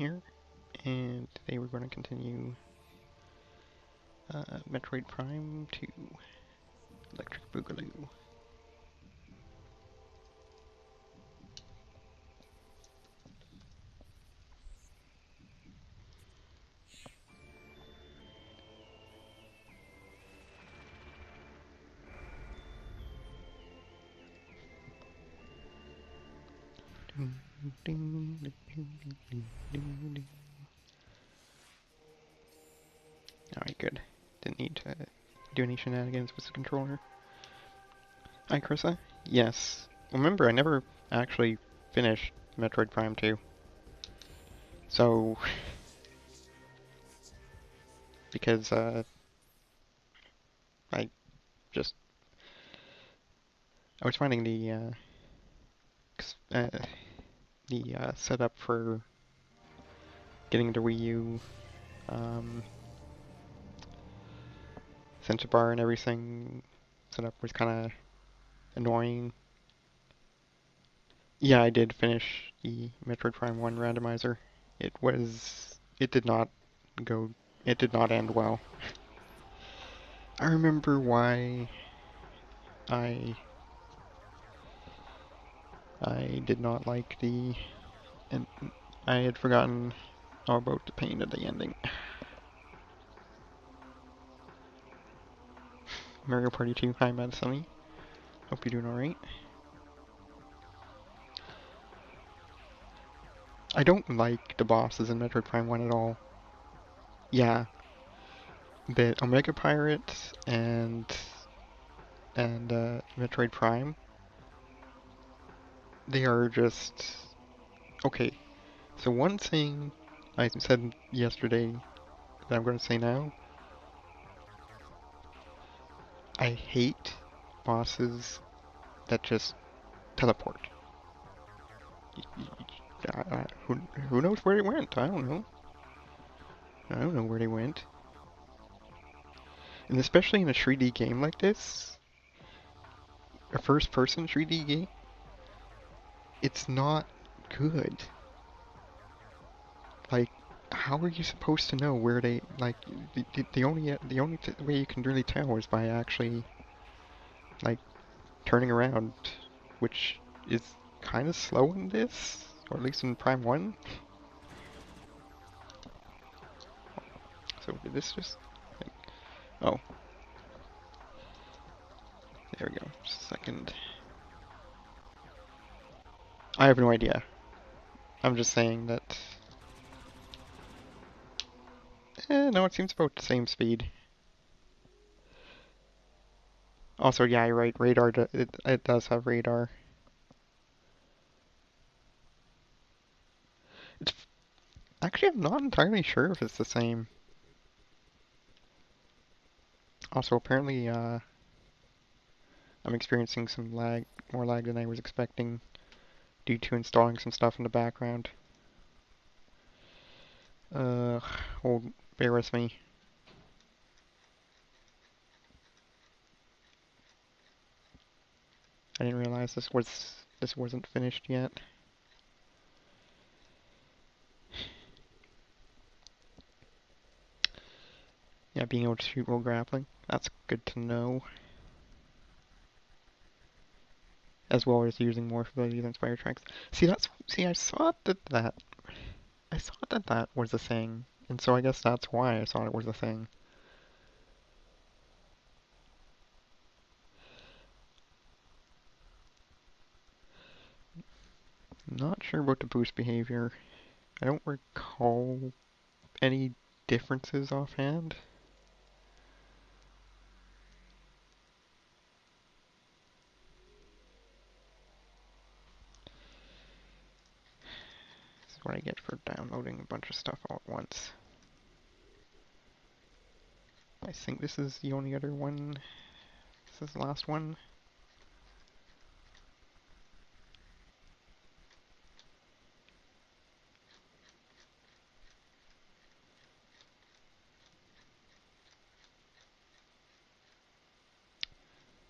here, and today we're going to continue Metroid Prime 2 Electric Boogaloo. Alright, good. Didn't need to do any shenanigans with the controller. Hi, Carissa. Yes. Remember, I never actually finished Metroid Prime 2. So, because, I just... I was finding the setup for getting the Wii U, sensor bar and everything set up was kind of annoying. Yeah, I did finish the Metroid Prime 1 randomizer. It did not go, it did not end well. I remember why I I did not like and I had forgotten all about the pain of the ending. Mario Party 2, hi Mad Sunny. Hope you're doing alright. I don't like the bosses in Metroid Prime 1 at all. Yeah, the Omega Pirate and Metroid Prime, they are just okay. So one thing I said yesterday that I'm going to say now, I hate bosses that just teleport. Who knows where they went? I don't know. I don't know where they went. And especially in a 3D game like this, a first-person 3D game, it's not good. Like, how are you supposed to know where they like the only way you can really tell is by actually like turning around, which is kind of slow in this, or at least in Prime 1. So did this just like, oh, there we go. Just a second. I have no idea. I'm just saying that. No, it seems about the same speed. Also, yeah, you're right. Radar, it does have radar. It's actually I'm not entirely sure if it's the same. Also, apparently, I'm experiencing some lag, more lag than I was expecting due to installing some stuff in the background. Uh, hold, bear with me. I didn't realize this wasn't finished yet. Yeah, being able to shoot while grappling. That's good to know. As well as using more abilities than Spire Tracks. See, I thought that that was a thing, and so I guess that's why I thought it was a thing. Not sure about the boost behavior. I don't recall any differences offhand. This is what I get for downloading a bunch of stuff all at once. I think this is the only other one. This is the last one.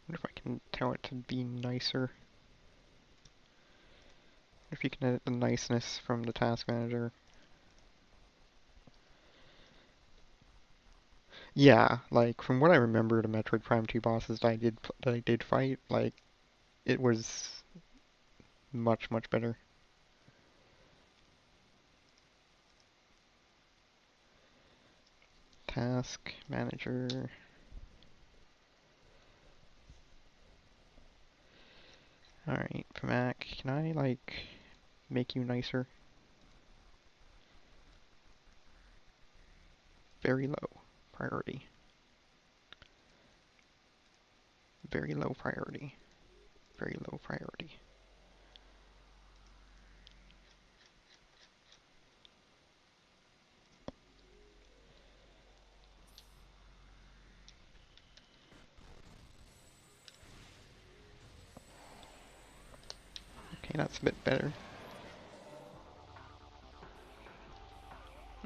I wonder if I can tell it to be nicer. If you can edit the niceness from the task manager. Yeah, like from what I remember, the Metroid Prime 2 bosses that I did fight, like it was much better. Task manager. All right, Mac, can I like make you nicer? Very low priority. Very low priority. Very low priority. Okay, that's a bit better.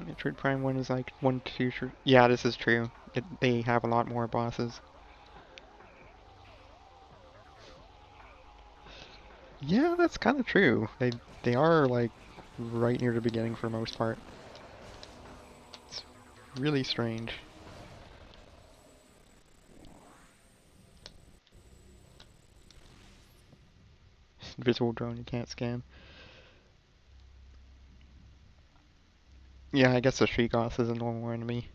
Metroid Prime 1 is like 1, 2, 3. Yeah, this is true. They have a lot more bosses. Yeah, that's kind of true. They are like right near the beginning for the most part. It's really strange. Invisible drone you can't scan. Yeah, I guess the Shrigoth is a normal enemy.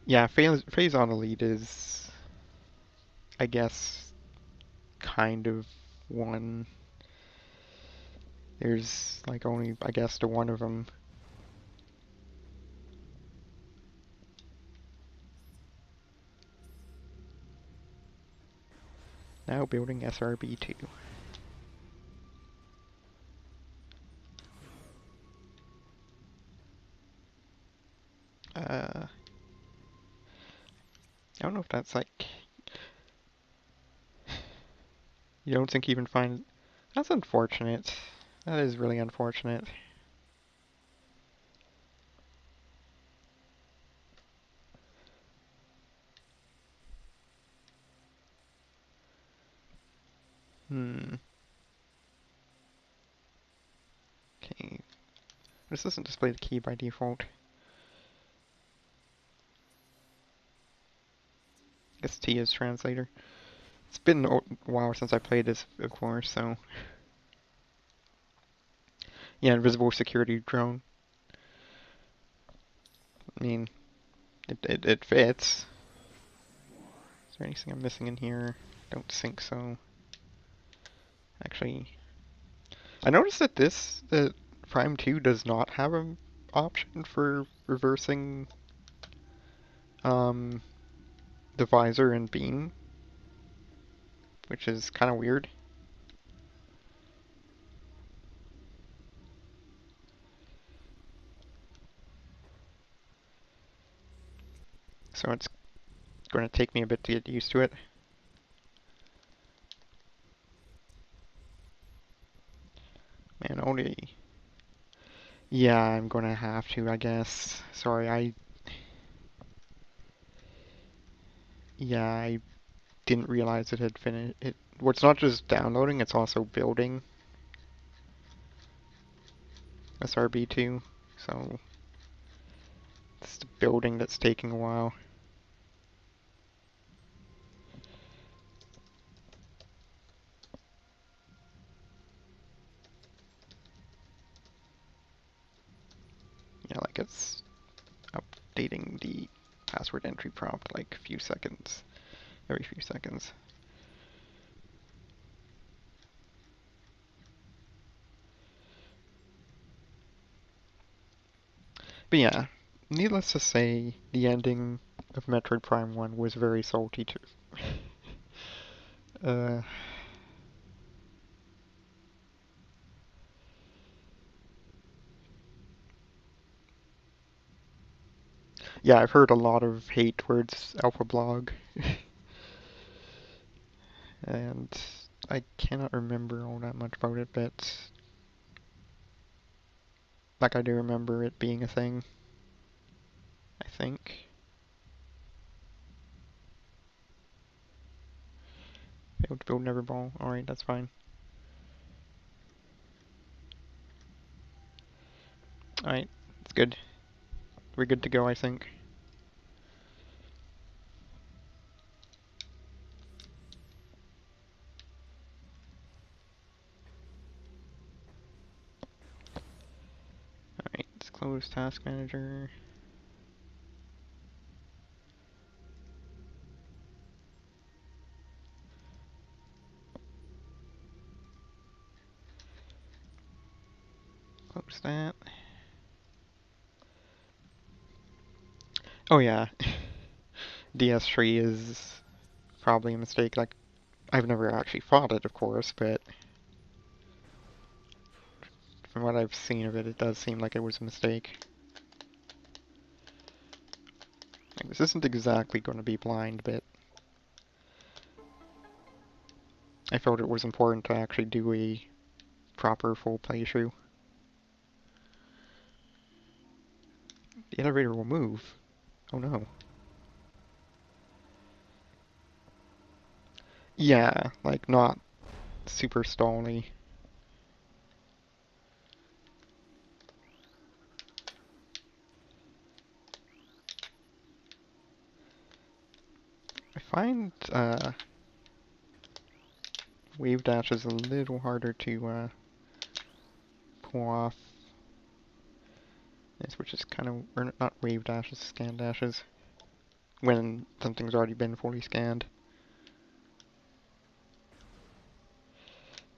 Yeah, Phase on Elite is, I guess, kind of one. There's like only, I guess, the one of them. Now building SRB2. I don't know if that's like, you don't think you can find. That's unfortunate. That is really unfortunate. Hmm. Okay. This doesn't display the key by default. I guess T is translator. It's been a while since I played this, of course, so. Yeah, invisible security drone. I mean, it fits. Is there anything I'm missing in here? Don't think so. Actually, I noticed that that Prime 2 does not have an option for reversing um, the visor and beam, which is kind of weird. So it's going to take me a bit to get used to it. Man, only... Yeah, I'm going to have to, I guess. Sorry, I didn't realize it had finished. Well, it's not just downloading, it's also building SRB2. So it's the building that's taking a while. Yeah, like it's updating the password entry prompt like a few seconds, every few seconds. But yeah, needless to say, the ending of Metroid Prime 1 was very salty too. uh, yeah, I've heard a lot of hate towards Alpha Blog, and I cannot remember all that much about it, but like I do remember it being a thing, I think. Failed to build Neverball. Alright, that's fine. Alright, it's good. We're good to go, I think. Alright, let's close Task Manager. Close that. Oh yeah, DS3 is probably a mistake. Like, I've never actually fought it, of course, but from what I've seen of it, it does seem like it was a mistake. Like, this isn't exactly going to be blind, but I felt it was important to actually do a proper full playthrough. The elevator will move. Oh no. Yeah, like not super stally. I find wave dashes a little harder to pull off. Yes, which is kind of, or not wave dashes, scan dashes. When something's already been fully scanned.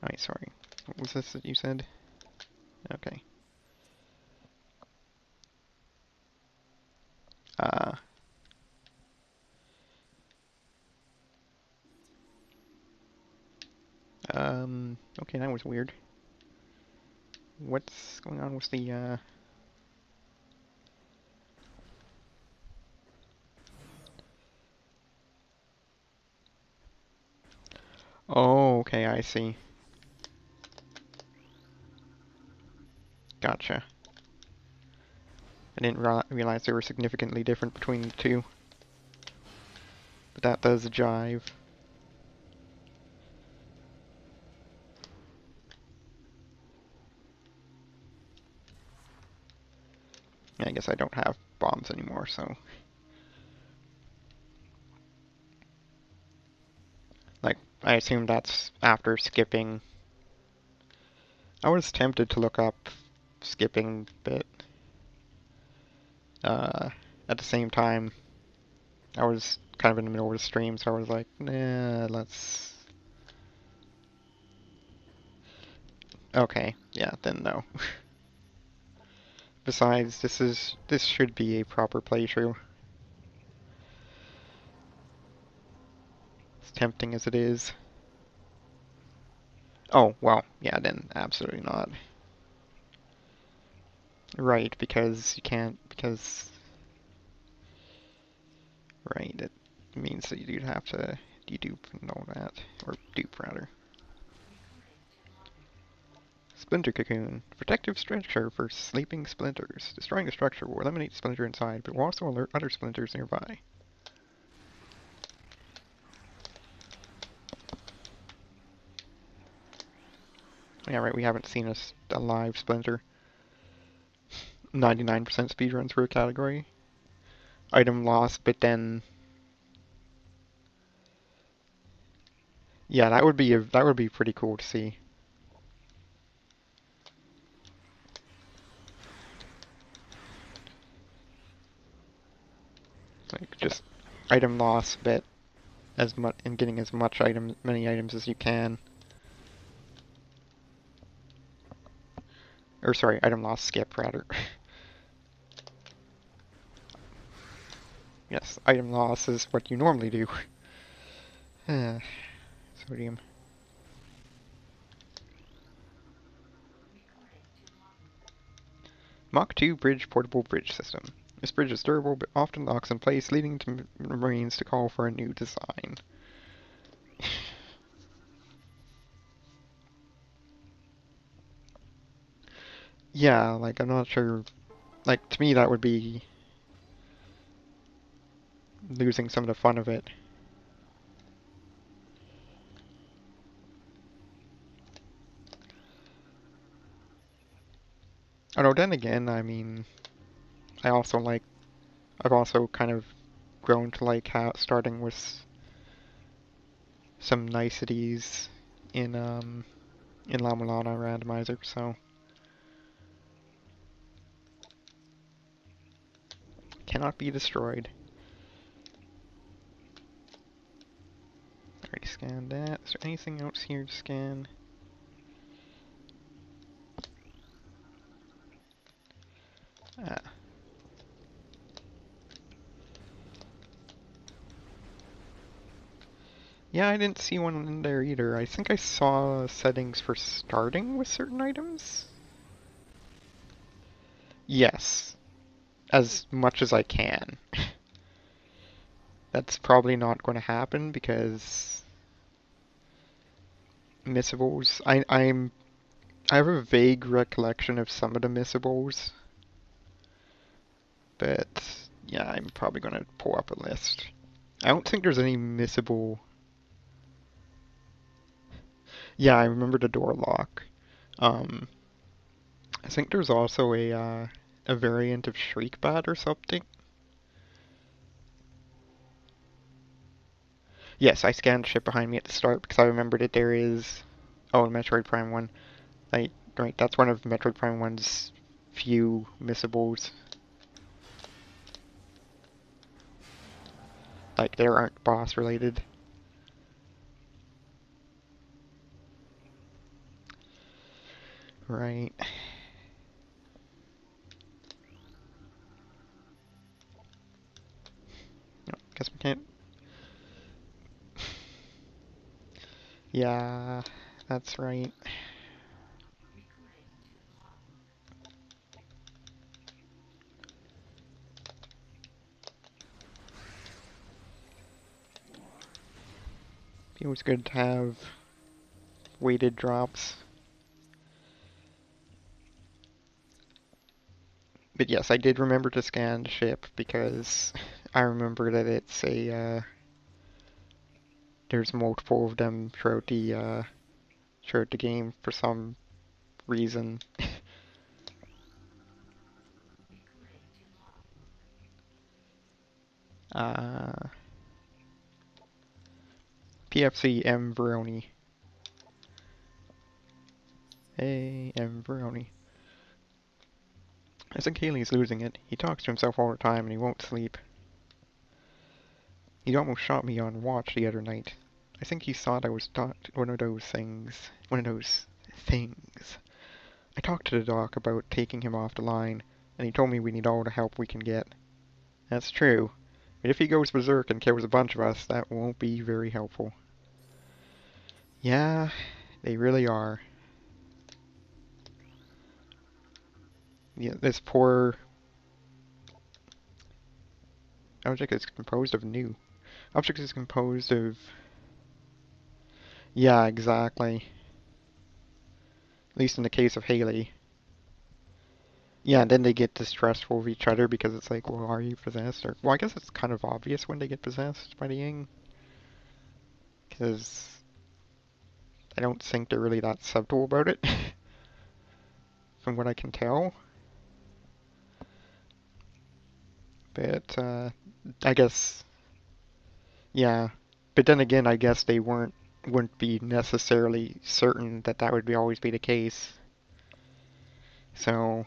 Alright, sorry. What was this that you said? Okay. Uh, okay, that was weird. What's going on with the, Oh, okay, I see. Gotcha. I didn't realize they were significantly different between the two. But that does jive. I guess I don't have bombs anymore, so... Like, I assume that's after skipping. I was tempted to look up skipping, but... At the same time, I was kind of in the middle of the stream, so I was like, nah, let's... Okay, yeah, then no. Besides, this should be a proper playthrough. As tempting as it is. Oh, well, yeah, then absolutely not. Right, because you can't, because... Right, it means that you do have to dedupe and all that. Or dupe, rather. Splinter Cocoon. Protective structure for sleeping splinters. Destroying the structure will eliminate the splinter inside, but will also alert other splinters nearby. Yeah, right, we haven't seen a live splinter. 99% speedruns for a category. Item lost, but then... Yeah, that would be pretty cool to see. Like, just item loss, but as much and getting as much many items as you can. Or sorry, item loss skip rather. Yes, item loss is what you normally do. Sodium. Mach 2 Bridge Portable Bridge System. This bridge is durable but often locks in place, leading to Marines to call for a new design. Yeah, like, I'm not sure. Like, to me, that would be losing some of the fun of it. Although then again, I mean, I also like, I've also kind of grown to like how starting with some niceties in La Mulana randomizer, so cannot be destroyed. Already scanned that. Is there anything else here to scan? Ah. Yeah, I didn't see one in there either. I think I saw settings for starting with certain items. Yes, as much as I can. That's probably not going to happen because missables. I have a vague recollection of some of the missables, but yeah, I'm probably going to pull up a list. I don't think there's any missable. Yeah, I remember the door lock. Um, I think there's also a variant of Shriek Bat or something. Yes, I scanned ship behind me at the start because I remember that there is. Oh, Metroid Prime 1. Like, right, that's one of Metroid Prime 1's few missables. Like, they aren't boss related. Right. No, guess we can't. Yeah, that's right. It was good to have weighted drops. But yes, I did remember to scan the ship because I remember that it's there's multiple of them throughout the game for some reason. uh, PFC M Veroni. Hey, M Veroni. I think Haley's losing it. He talks to himself all the time and he won't sleep. He almost shot me on watch the other night. I think he thought I was one of those things. One of those things. I talked to the doc about taking him off the line, and he told me we need all the help we can get. That's true. But if he goes berserk and kills a bunch of us, that won't be very helpful. Yeah, they really are. Yeah, this poor object is composed of new. Object is composed of. Yeah, exactly. At least in the case of Haley. Yeah, and then they get distrustful of each other because it's like, well, are you possessed? Or, well, I guess it's kind of obvious when they get possessed by the Ying, because I don't think they're really that subtle about it, from what I can tell. But I guess, yeah. But then again, I guess they wouldn't be necessarily certain that that would be always be the case. So,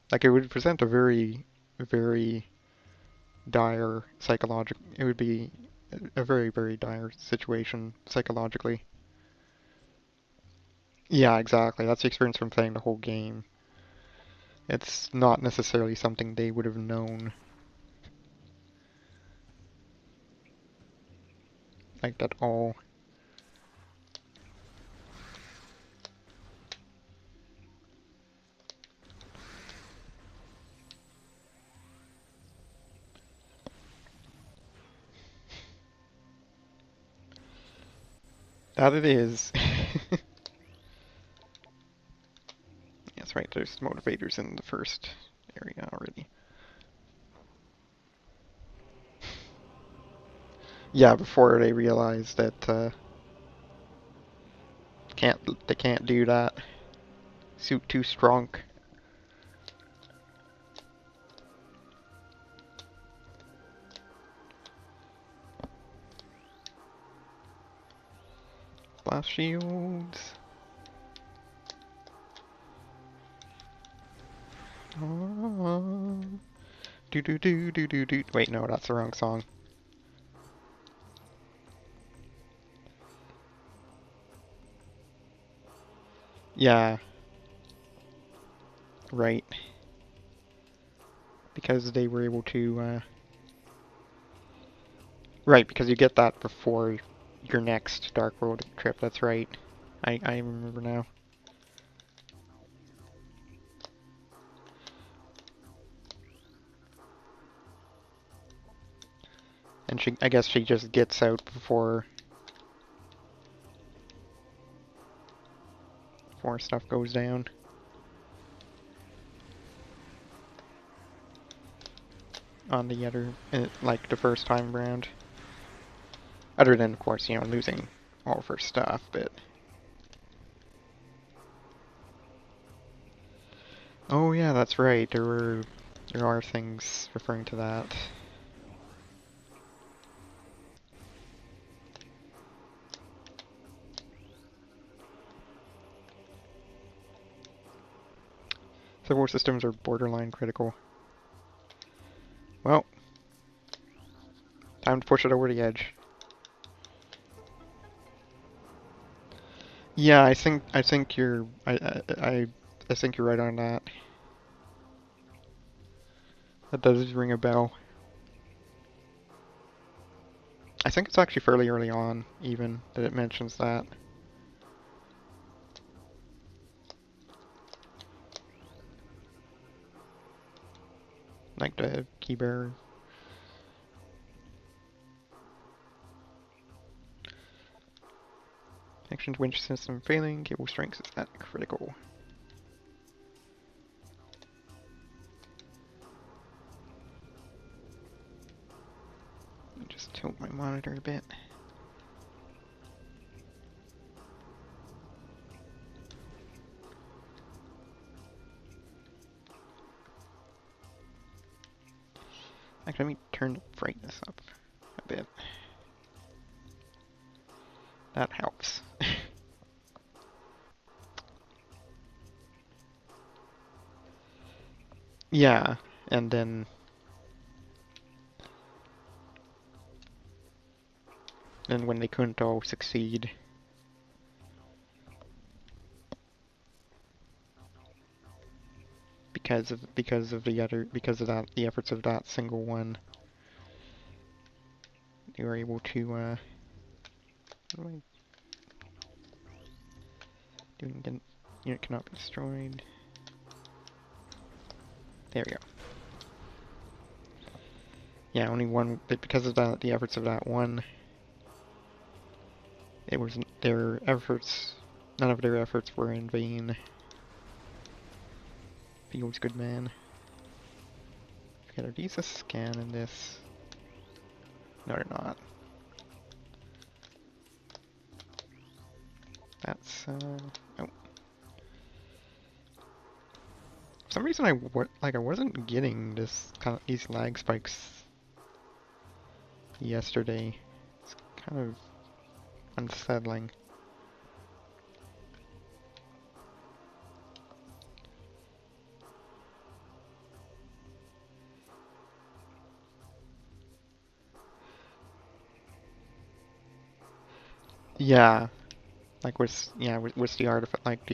like, it would present a very, very dire psychological. It would be a very, very dire situation psychologically. Yeah, exactly. That's the experience from playing the whole game. It's not necessarily something they would have known, like, at all. That it is. That's right, there's motivators in the first area already. Yeah, before they realize that can't they can't do that. Suit too strong. Blast shields. Do do do do do do. Wait, no, that's the wrong song. Yeah. Right. Because they were able to, right, because you get that before your next Dark World trip, that's right. I remember now. And I guess she just gets out before stuff goes down. On the other, like the first time around. Other than, of course, you know, losing all of her stuff, but... Oh yeah, that's right, there are things referring to that. Several systems are borderline critical. Well, time to push it over the edge. Yeah, I think you're I think you're right on that. That does ring a bell. I think it's actually fairly early on, even, that it mentions that. Like the key bearer. Action winch system failing, cable strength is at critical. Just tilt my monitor a bit. Actually, let me turn the brightness up a bit. That helps. Yeah, and then when they couldn't all succeed, because of the efforts of that single one, they were able to what am I doing again? Unit cannot be destroyed. There we go. Yeah, only one, but because of that, the efforts of that one, it was their efforts. None of their efforts were in vain. Feels good, man. Okay, are these a scan in this? No, they're not. That's oh. For some reason, I wasn't getting these lag spikes yesterday. It's kind of unsettling. Yeah, like what's the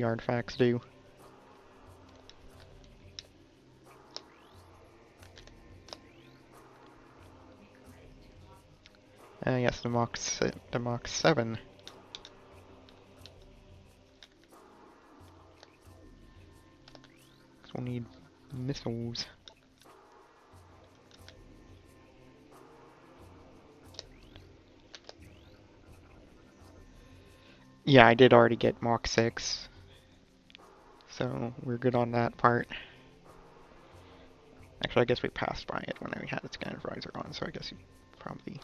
artifacts do? Yes, the Mach 7. So we'll need missiles. Yeah, I did already get Mach 6. So we're good on that part. Actually, I guess we passed by it when we had its scanner visor on, so I guess you probably...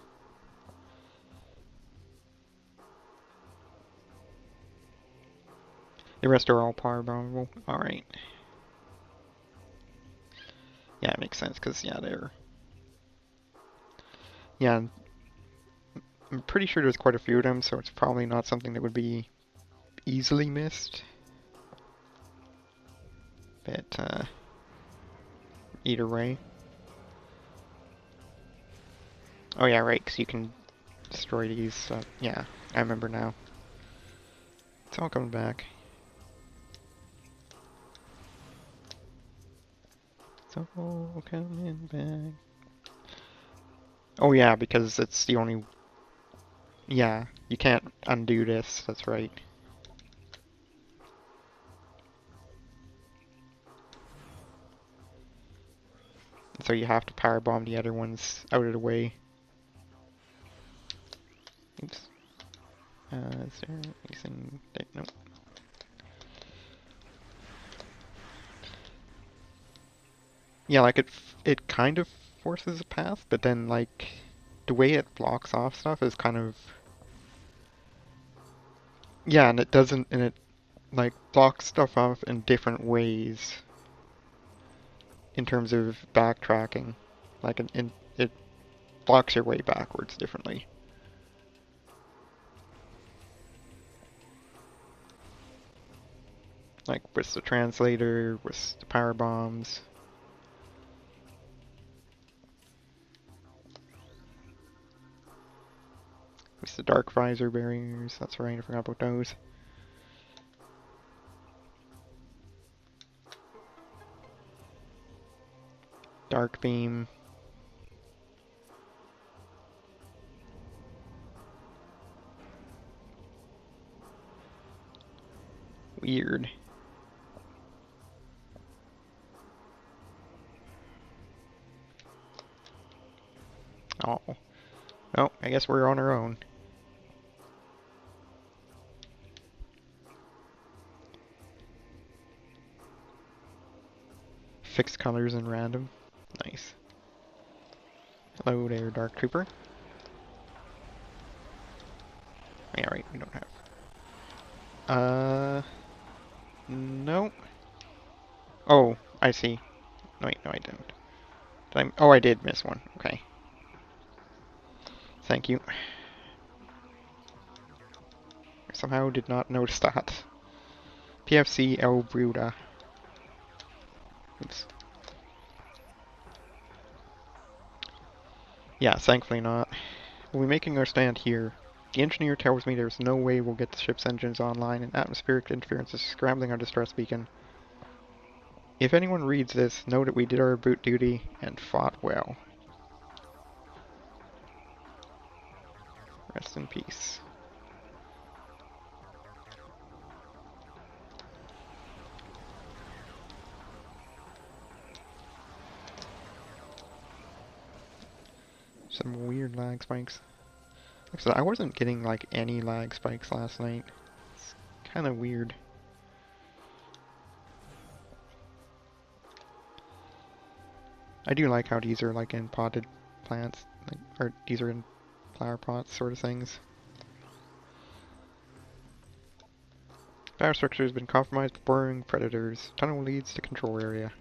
The rest are all power bombable. Alright. Yeah, it makes sense, because, yeah, they're... Yeah, I'm pretty sure there's quite a few of them, so it's probably not something that would be easily missed. But, either way. Oh yeah, right, because you can destroy these, so yeah, I remember now. It's all coming back. It's all coming back. Oh yeah, because it's the only... Yeah, you can't undo this, that's right. So you have to power bomb the other ones out of the way. Oops. Is there anything... Nope. Yeah, like it kind of forces a path, but then like the way it blocks off stuff is kind of... Yeah, and it doesn't, and it like blocks stuff off in different ways in terms of backtracking. Like it blocks your way backwards differently. Like with the translator, with the power bombs. With the dark visor barriers, that's right, I forgot about those. Dark beam. Weird. Oh. Oh, I guess we're on our own. Fixed colors and random. Nice. Hello there, Dark Trooper. Yeah, right, we don't have. No. Oh, I see. No, wait, no, I didn't. Oh, I did miss one. Okay. Thank you. Somehow did not notice that. PFC El Bruda. Oops. Yeah, thankfully not. We'll be making our stand here. The engineer tells me there's no way we'll get the ship's engines online and atmospheric interference is scrambling our distress beacon. If anyone reads this, know that we did our boot duty and fought well. Rest in peace. Some weird lag spikes. Like I said, I wasn't getting like any lag spikes last night. It's kind of weird. I do like how these are like in potted plants, like, or these are in flower pots sort of things. Power structure has been compromised by burrowing predators. Tunnel leads to control area.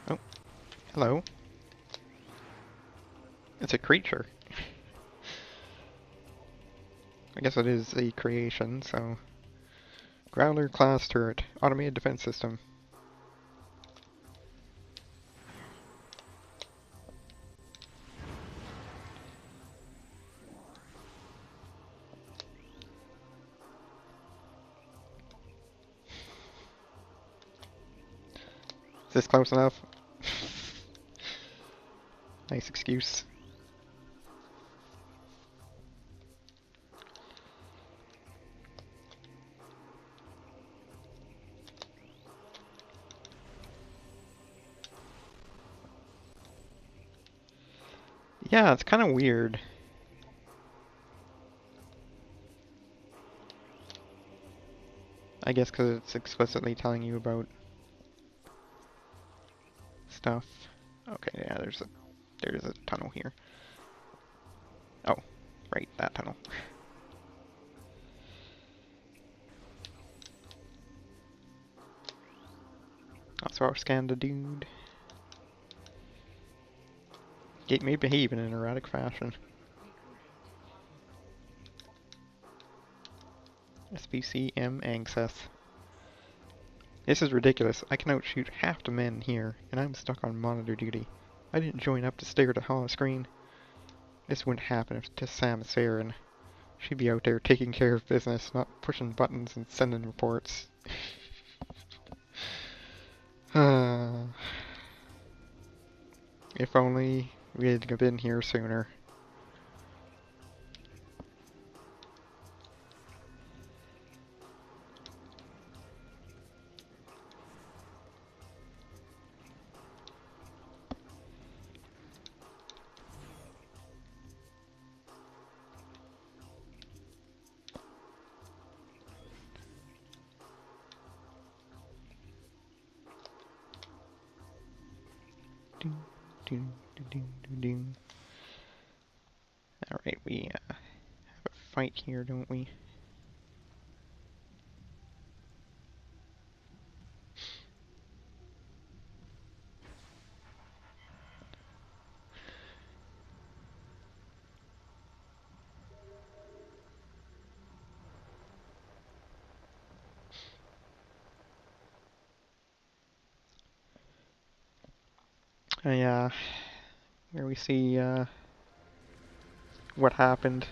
Oh, hello. It's a creature. I guess it is a creation, so... Growler class turret. Automated defense system. Is this close enough? Nice excuse. Yeah, it's kind of weird. I guess because it's explicitly telling you about stuff. Okay, yeah, there's a tunnel here. Oh, right, that tunnel. That's where I'll scan the dude. Gate may behave in an erratic fashion. SBC M Access. This is ridiculous. I can outshoot half the men here, and I'm stuck on monitor duty. I didn't join up to stare at a hollow screen. This wouldn't happen if to Sam Saren. She'd be out there taking care of business, not pushing buttons and sending reports. If only we had been here sooner. Alright, we have a fight here, don't we? Yeah, here we see what happened.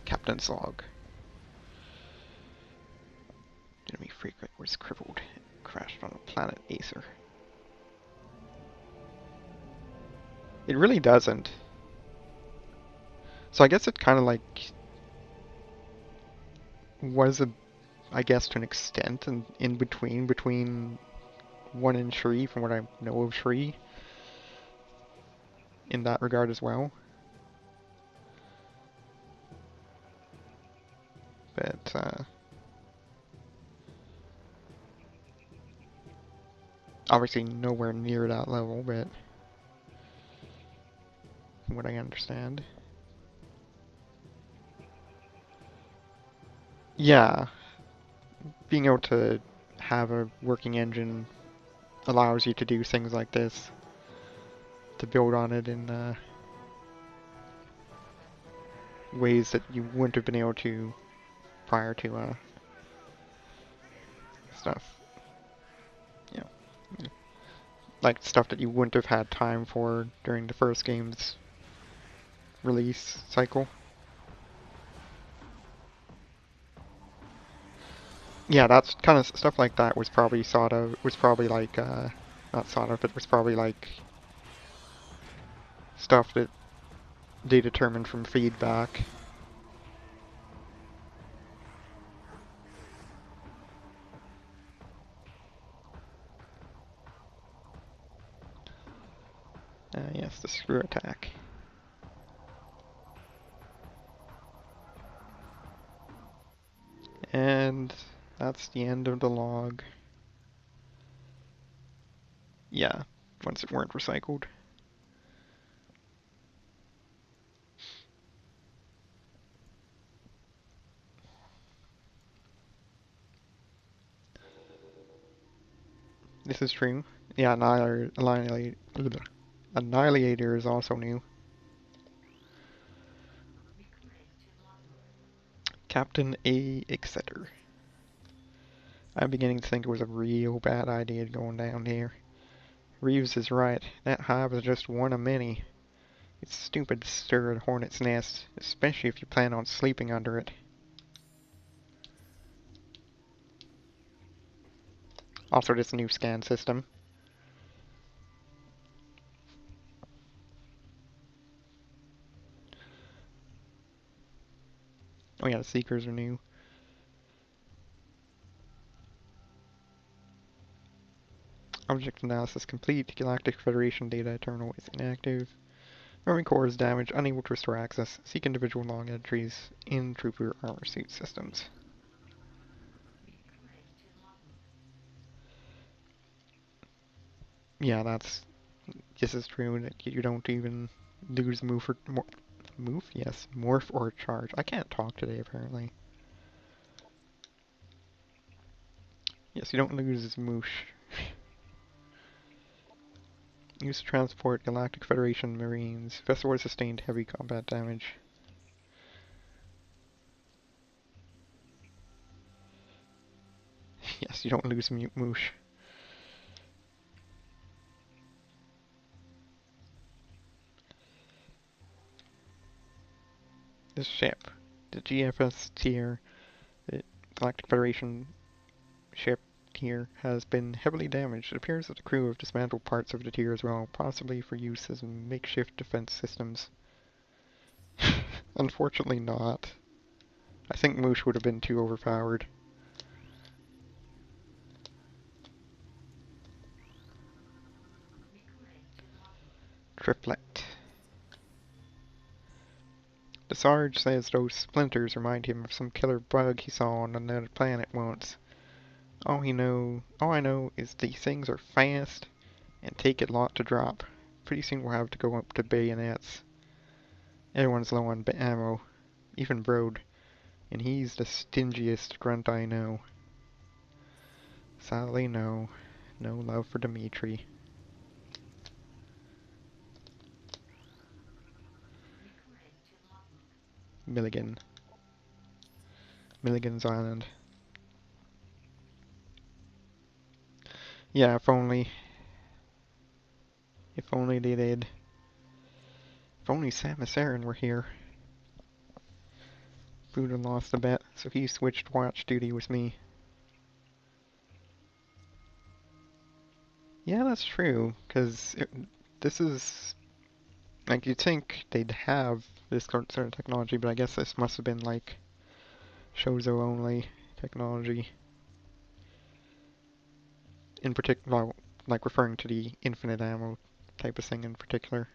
Captain's log. Enemy frequent was crippled. Crashed on a planet Acer. It really doesn't. So I guess it kind of like was a, I guess to an extent, in between 1 and 3 from what I know of 3 in that regard as well. But obviously nowhere near that level, but from what I understand. Yeah, being able to have a working engine allows you to do things like this, to build on it in ways that you wouldn't have been able to prior to stuff. Yeah, like stuff that you wouldn't have had time for during the first game's release cycle. Yeah, that's kind of stuff like that was probably sort of was probably like not sort of, but was probably like stuff that they determined from feedback. Yes, the screw attack. And that's the end of the log. Yeah, once it weren't recycled. This is true. Yeah, Annihilator is also new. Captain A. Exeter. I'm beginning to think it was a real bad idea going down here. Reeves is right. That hive is just one of many. It's stupid to stir a hornet's nest, especially if you plan on sleeping under it. Also, this new scan system. Oh yeah, the Seekers are new. Object analysis complete. Galactic Federation data terminal is inactive. Army core is damaged, unable to restore access. Seek individual log entries in trooper armor suit systems. Yeah, this is true. That you don't even lose move? Yes, morph or charge. I can't talk today apparently. Yes, you don't lose moosh. Used to transport Galactic Federation Marines. Vessel was sustained heavy combat damage. Yes, you don't lose Moosh. This ship, the GFS tier, the Galactic Federation ship tier, has been heavily damaged. It appears that the crew have dismantled parts of the tier as well, possibly for use as makeshift defense systems. Unfortunately not. I think Moosh would have been too overpowered. Triplet. The Sarge says those splinters remind him of some killer bug he saw on another planet once. All I know is these things are fast and take a lot to drop. Pretty soon we'll have to go up to bayonets. Everyone's low on ammo, even Brode, and he's the stingiest grunt I know. Sadly, no. No love for Dimitri. Milligan. Milligan's Island. Yeah, if only. If only they did. If only Samus Aran were here. Buddha lost a bet, so he switched watch duty with me. Yeah, that's true, because this is... Like, you'd think they'd have this sort of technology, but I guess this must have been, like, Shoujo only technology. In particular, well, like referring to the infinite ammo type of thing in particular.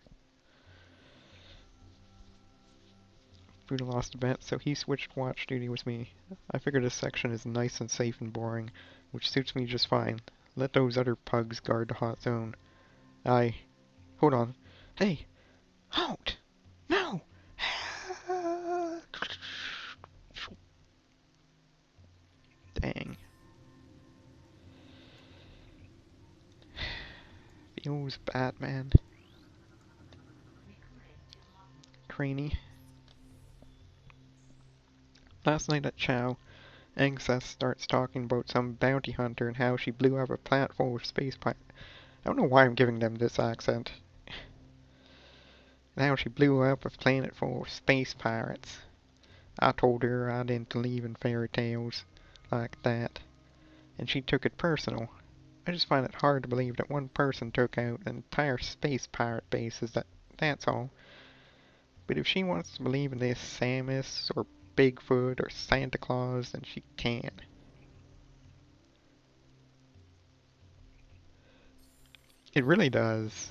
Buddha lost a bet, so he switched watch duty with me. I figure this section is nice and safe and boring, which suits me just fine. Let those other pugs guard the hot zone. Hold on. Hey! Halt! No! Dang. Feels bad, man. Craney. Last night at Chow, Angseth starts talking about some bounty hunter and how she blew up a planet full of space pirates. I don't know why I'm giving them this accent. And how she blew up a planet full of space pirates. I told her I didn't believe in fairy tales like that, and she took it personal. I just find it hard to believe that one person took out an entire space pirate base. That's all. But if she wants to believe in this Samus or Bigfoot or Santa Claus, then she can. It really does.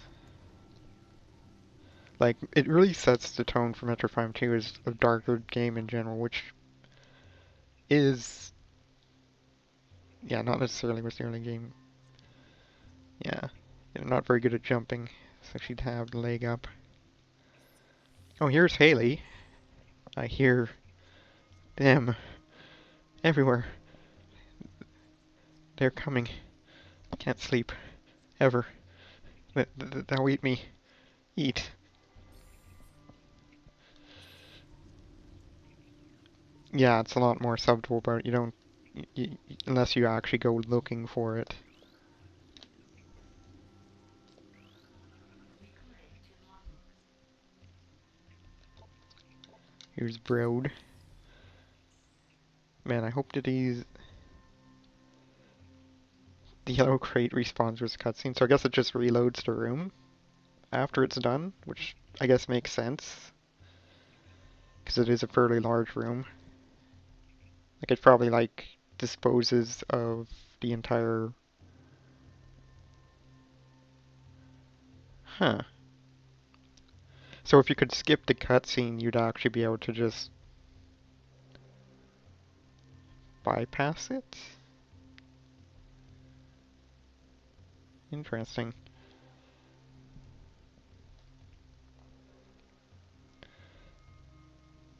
Like, it really sets the tone for Metroid Prime 2 as a darker game in general, which is, yeah, not necessarily was the early game. Yeah, not very good at jumping, so she'd have the leg up. Oh, here's Haley. I hear them everywhere. They're coming. Can't sleep. Ever. They'll eat me. Eat. Yeah, it's a lot more subtle, but you don't... unless you actually go looking for it. Here's Brode. Man, I hope that the yellow crate respawns with cutscene, so I guess it just reloads the room after it's done, which I guess makes sense, because it is a fairly large room. Like, it probably, like, disposes of the entire... Huh. So if you could skip the cutscene, you'd actually be able to just bypass it? Interesting.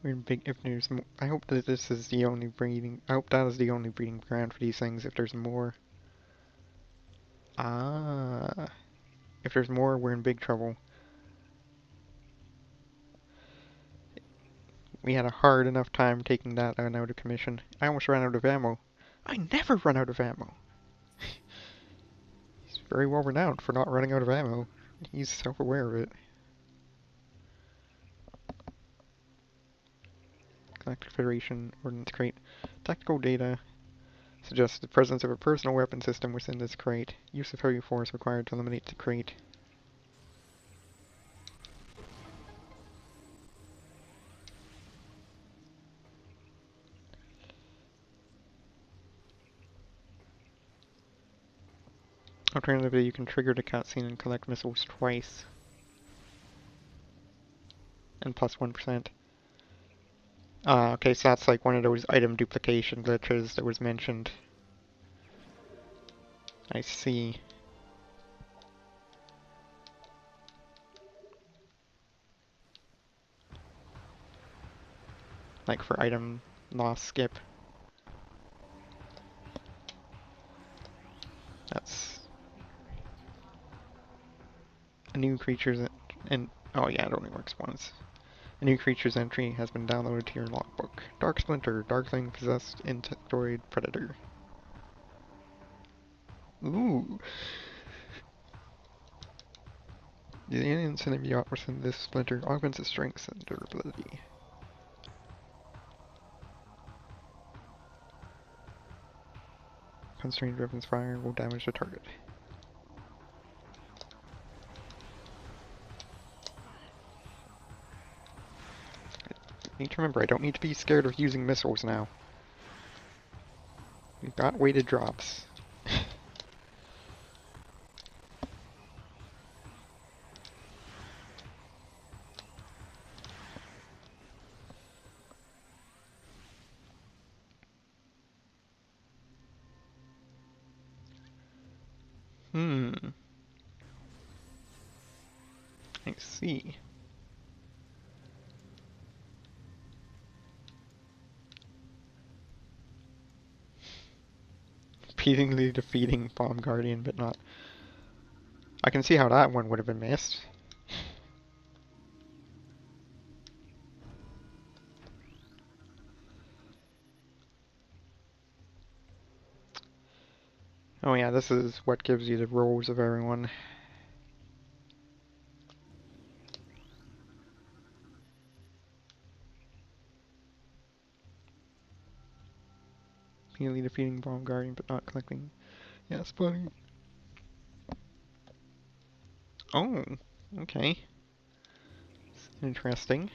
If there's I hope that this is the only breeding... I hope that is the only breeding ground for these things if there's more. Ah. If there's more, we're in big trouble. We had a hard enough time taking that out of commission. I almost ran out of ammo. I never run out of ammo. He's very well renowned for not running out of ammo. He's self-aware of it. Galactic Federation Ordnance Crate. Tactical data suggests the presence of a personal weapon system within this crate. Use of heavy force required to eliminate the crate. Alternatively, you can trigger the cutscene and collect missiles twice. And plus 1%. Okay, so that's like one of those item duplication glitches that was mentioned. I see. Like for item loss skip. That's a new creature's and oh yeah, it only works once. A new creature's entry has been downloaded to your logbook. Dark Splinter, Darkling possessed insectoid predator. Ooh. The alien symbiote within this splinter augments its strength and durability. Constrained weapons fire will damage the target. I need to remember, I don't need to be scared of using missiles now. We've got weighted drops. I see. Repeatedly defeating Bomb Guardian, but not... I can see how that one would have been missed. Oh yeah, this is what gives you the roles of everyone. Repeatedly defeating Bomb Guardian, but not collecting... Yeah, spawning. Oh, okay. Interesting.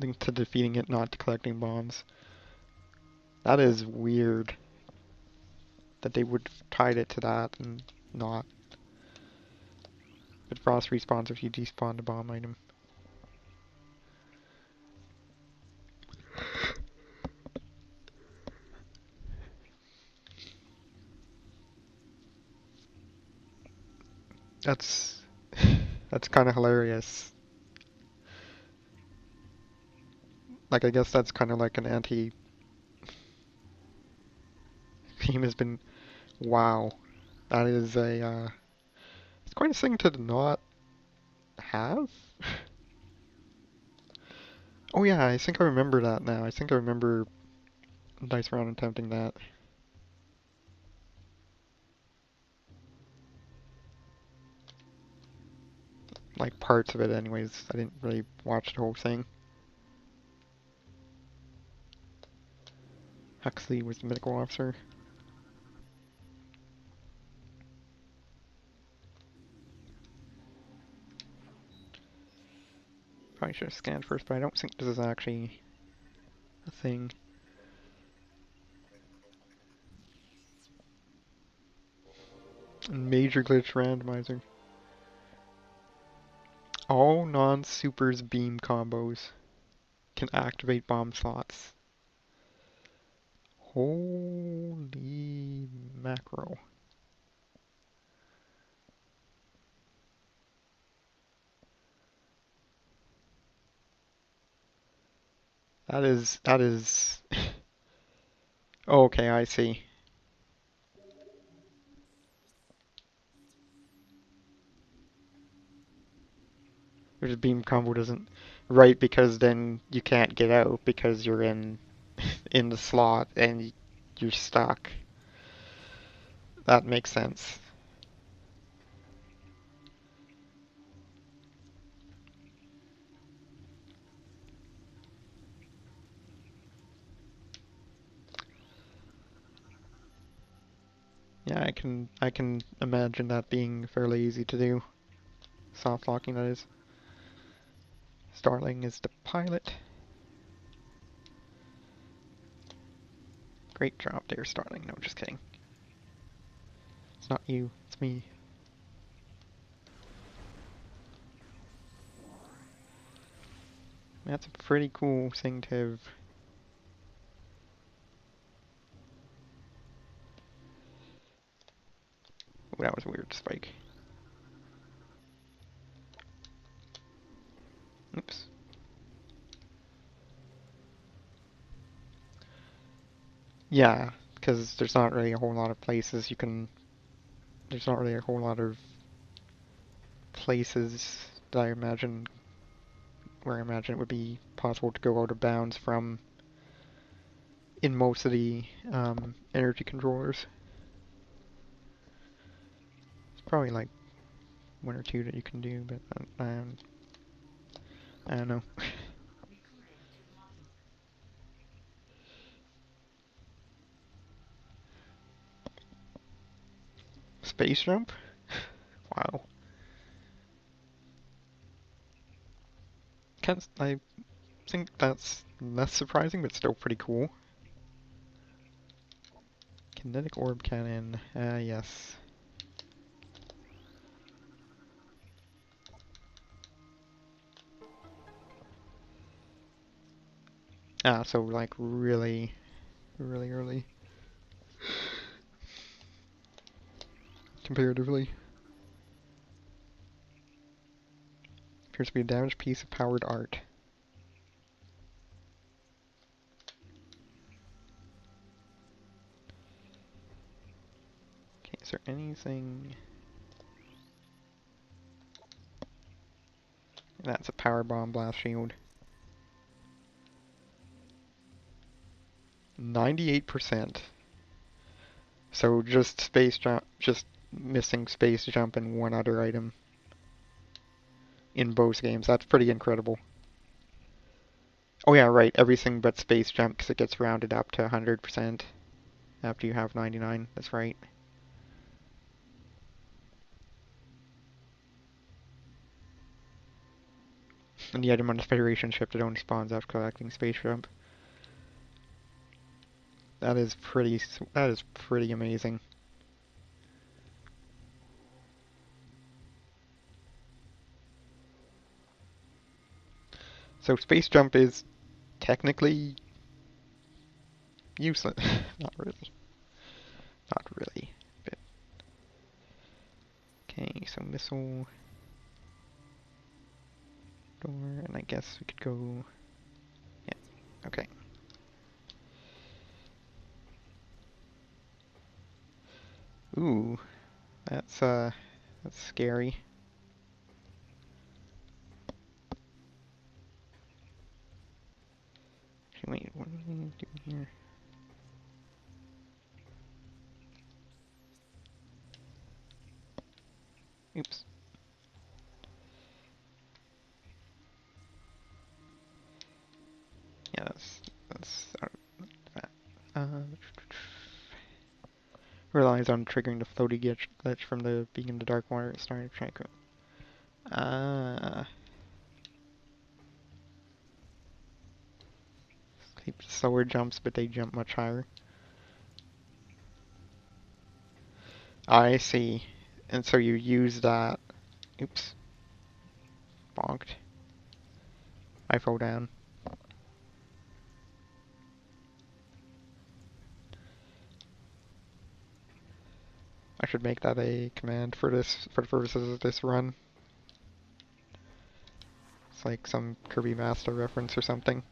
Linked to defeating it, not to collecting bombs. That is weird. That they would have tied it to that and not. But Frost respawns if you despawn a bomb item. That's that's kind of hilarious. Like I guess that's kind of like an anti theme has been. Wow, that is a it's quite a thing to not have. Oh yeah, I think I remember that now. I think I remember Dice Round attempting that. Like parts of it anyways. I didn't really watch the whole thing. Huxley was the medical officer. Probably should have scanned first, but I don't think this is actually a thing. Major glitch randomizer. All non-supers beam combos can activate bomb slots. Holy mackerel. That is Okay, I see. There's beam combo doesn't right because then you can't get out because you're in the slot and you're stuck. That makes sense. Yeah, I can imagine that being fairly easy to do. Soft locking, that is. Starling is the pilot. Great job there, Starling. No, just kidding. It's not you, it's me. That's a pretty cool thing to have. Ooh, that was a weird spike. Oops. Yeah, because there's not really a whole lot of places you can. There's not really a whole lot of places that I imagine where I imagine it would be possible to go out of bounds from in most of the energy controllers. It's probably like one or two that you can do, but I don't know. Space jump? Wow. I think that's less surprising, but still pretty cool. Kinetic orb cannon. Yes. Ah, so like really, really early comparatively. Appears to be a damaged piece of powered art. Okay, is there anything? That's a power bomb blast shield. 98%. So just space jump, just missing space jump and one other item in both games. That's pretty incredible. Oh yeah, right. Everything but space jump because it gets rounded up to 100% after you have 99. That's right. And the item on the Federation ship that only spawns after collecting space jump. That is pretty. That is pretty amazing. So space jump is technically useless. Not really. Not really. But okay, so missile door, and I guess we could go. Yeah. Okay. Ooh, that's scary. Actually, wait, what are we doing here? Oops. Yeah, that's that. Relies on triggering the floaty glitch from the beacon to dark water starting to track. Ah, keep slower jumps, but they jump much higher. I see. And so you use that. Oops, bonked. I fall down. I should make that a command for this, for the purposes of this run. It's like some Kirby Master reference or something.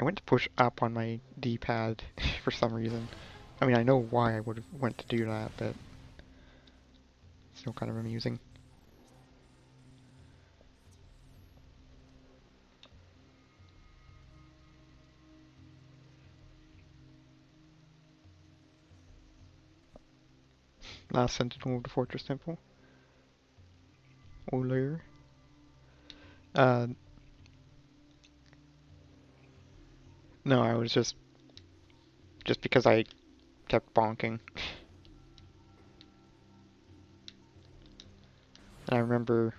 I went to push up on my D-pad for some reason. I mean, I know why I would have went to do that, but it's still kind of amusing. Last sentinel of the fortress temple. Olere. Uh, no, I was just because I kept bonking. And I remember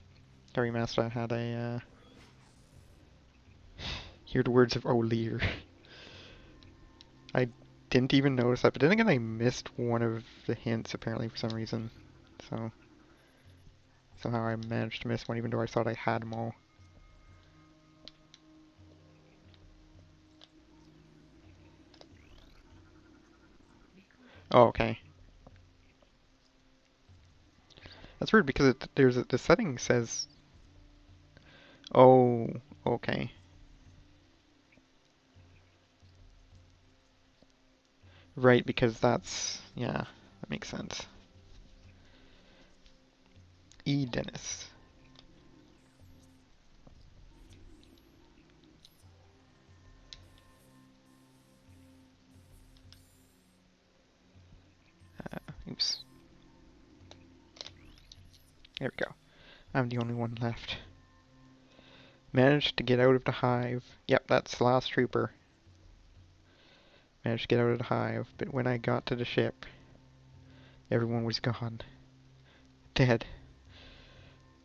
Harry Master had hear the words of O'Lear. I didn't even notice that, but then again I missed one of the hints apparently for some reason. So somehow I managed to miss one even though I thought I had them all. Oh, okay. That's weird because the setting says, oh, okay. Right, because yeah, that makes sense. E. Dennis. Oops. There we go. I'm the only one left. Managed to get out of the hive. Yep, that's the last trooper. Managed to get out of the hive, but when I got to the ship, everyone was gone. Dead.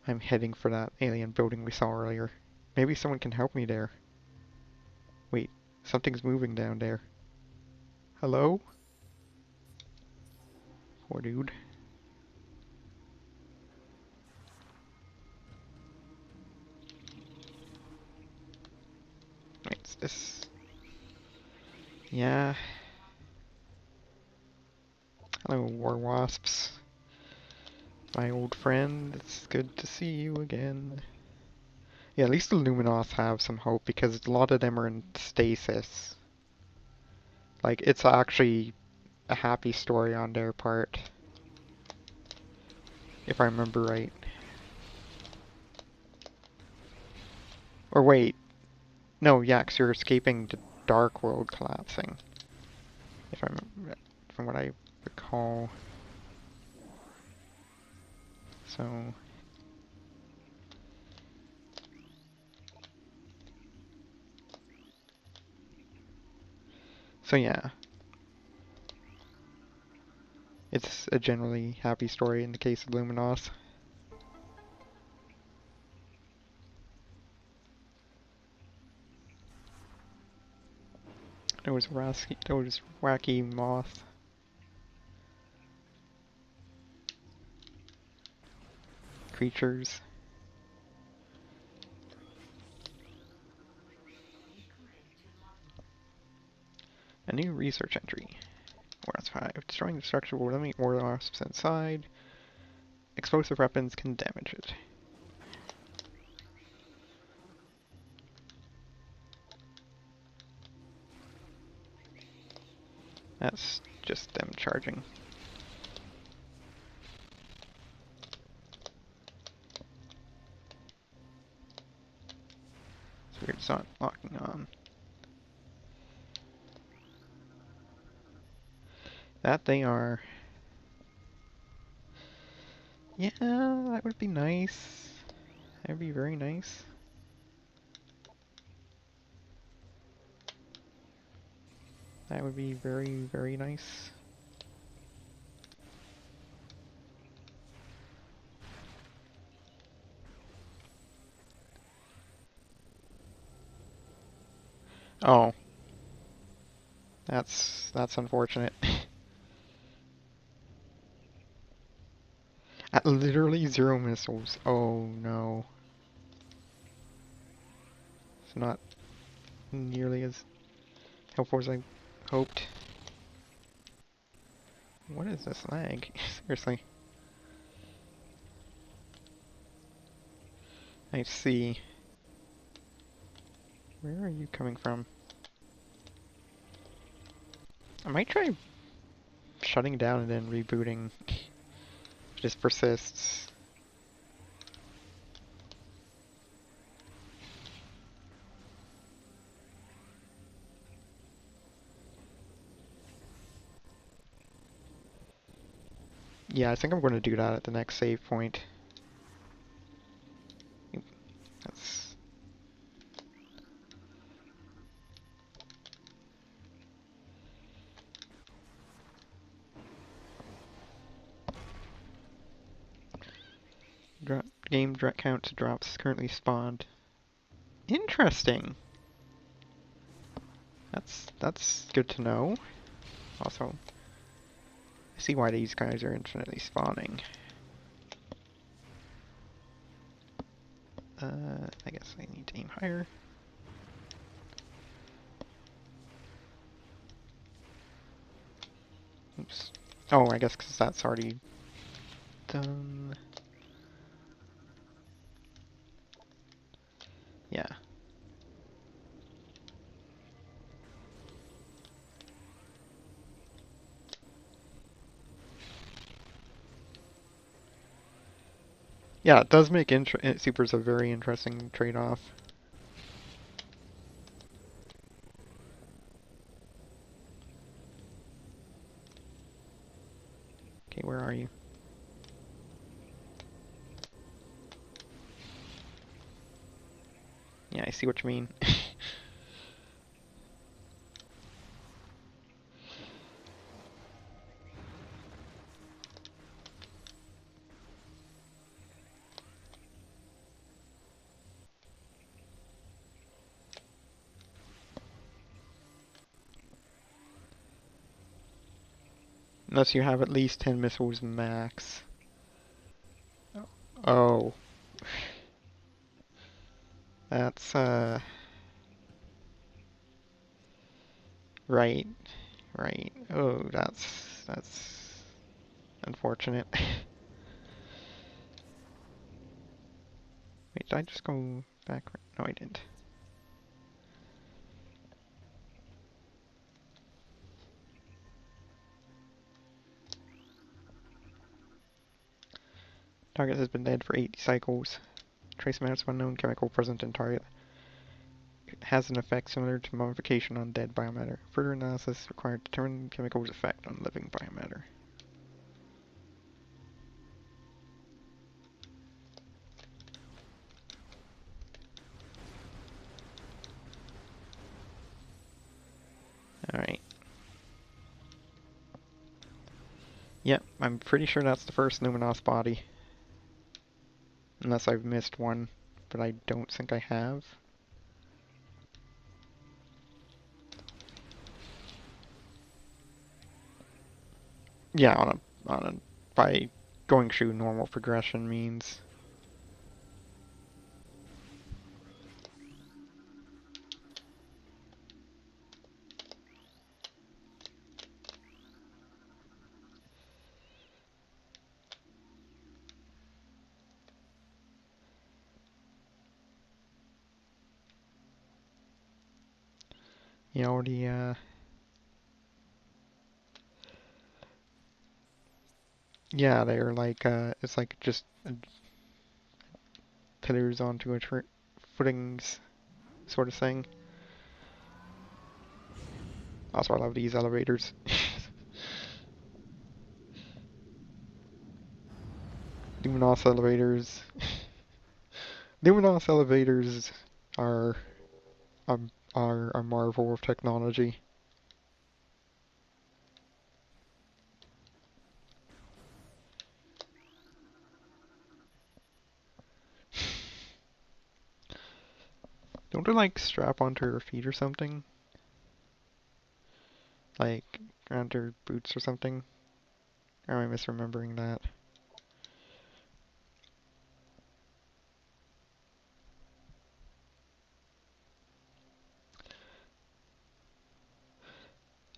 I'm heading for that alien building we saw earlier. Maybe someone can help me there. Wait, something's moving down there. Hello? Poor dude. Wait, this... Yeah. Hello, war wasps. My old friend, it's good to see you again. Yeah, at least the Luminoths have some hope because a lot of them are in stasis. Like, it's actually a happy story on their part, if I remember right. Or wait, no, yeah, 'cause you're escaping the Dark World collapsing, if I remember, from what I recall. So, yeah, it's a generally happy story in the case of Luminoth. Those wacky moth creatures. A new research entry. Warlock's 5. Destroying the structure will eliminate warlocks inside. Explosive weapons can damage it. That's just them charging. It's weird it's not locking on. That they are. Yeah, that would be nice. That would be very nice. That would be very, very nice. Oh, that's unfortunate. At literally 0 missiles. Oh no. It's not nearly as helpful as I hoped. What is this lag? Seriously. I see. Where are you coming from? I might try shutting down and then rebooting. It just persists. Yeah, I think I'm going to do that at the next save point. That's... Game count to drops currently spawned. Interesting. That's good to know. Also, I see why these guys are infinitely spawning. I guess I need to aim higher. Oops. Oh, I guess because that's already done. Yeah. Yeah, it does make supers a very interesting trade-off. Okay, where are you? Yeah, I see what you mean. Unless you have at least 10 missiles max. Oh. That's, right. Right. Oh, that's unfortunate. Wait, did I just go back? No, I didn't. Target has been dead for 80 cycles. Trace amounts of unknown chemical present in target. It has an effect similar to mummification on dead biomatter. Further analysis required to determine the chemical's effect on living biomatter. Alright. Yep, I'm pretty sure that's the first Numinos body. Unless I've missed one, but I don't think I have. Yeah, by going through normal progression means. You know, yeah, they're like, it's like just pillars onto a footings sort of thing. Also, I love these elevators. Luminos elevators. Luminos elevators are are a marvel of technology. Don't they like strap onto her feet or something? Like around her boots or something? Or am I misremembering that?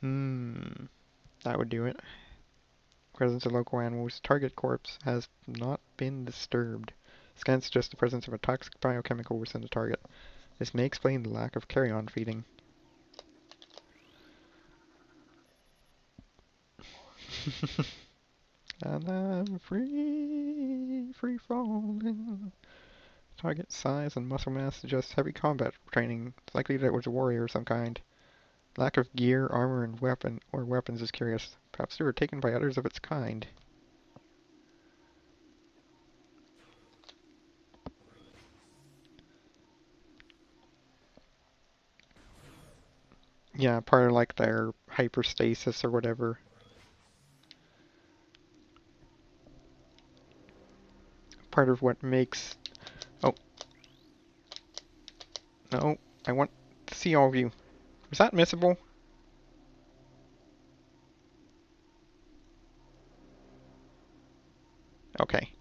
Hmm, that would do it. Presence of local animals. Target corpse has not been disturbed. Scans suggest the presence of a toxic biochemical within the target. This may explain the lack of carrion feeding. And I'm free, free falling. Target size and muscle mass suggest heavy combat training. It's likely that it was a warrior of some kind. Lack of gear, armor, and weapons is curious. Perhaps they were taken by others of its kind. Yeah, part of like their hyperstasis or whatever. Part of what makes... Oh, no. I want to see all of you. Was that missable? Okay.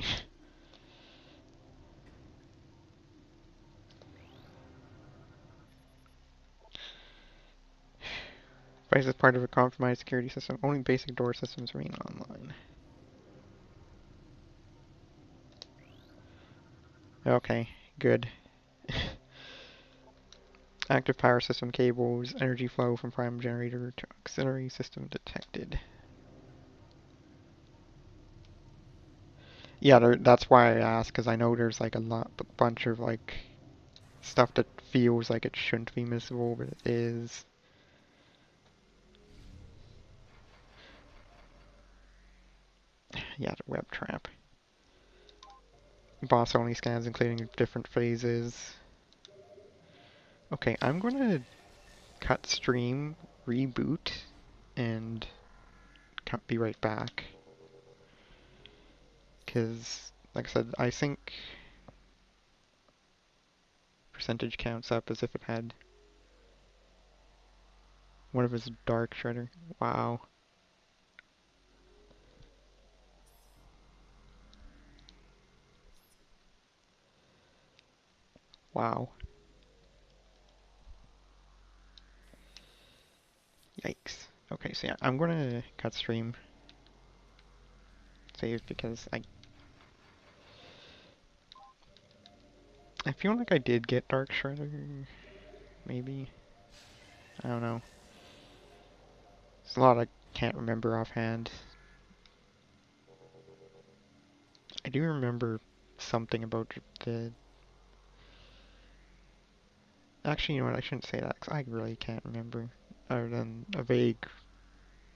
Device is part of a compromised security system. Only basic door systems remain online. Okay, good. Active power system cables, energy flow from prime generator to auxiliary system detected. Yeah, that's why I asked, because I know there's like a bunch of like stuff that feels like it shouldn't be missable, but it is. Yeah, the web trap. Boss only scans including different phases. Okay, I'm gonna cut stream, reboot, and be right back. Because, like I said, I think percentage counts up as if it had one of his dark shredder. Wow. Wow. Yikes. Okay, so yeah, I'm gonna cut stream, save, because I feel like I did get dark shredder, maybe. I don't know. There's a lot I can't remember offhand. I do remember something about the... Actually, you know what, I shouldn't say that, because I really can't remember, other than a vague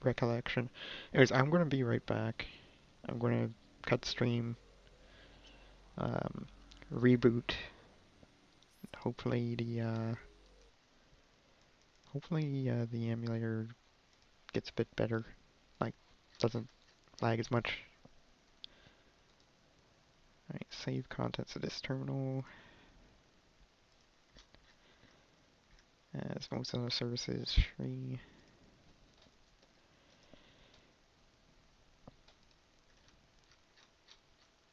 recollection. Anyways, I'm gonna be right back. I'm gonna cut stream, um, reboot. Hopefully the emulator gets a bit better, like doesn't lag as much. Alright, save contents of this terminal. As most other services, free.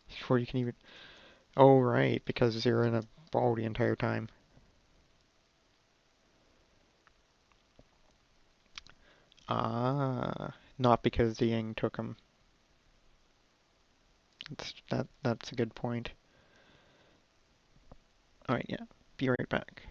Before you can even... Oh, right, because you're in a ball the entire time. Ah, not because the Ying took him. That's a good point. Alright, yeah. Be right back.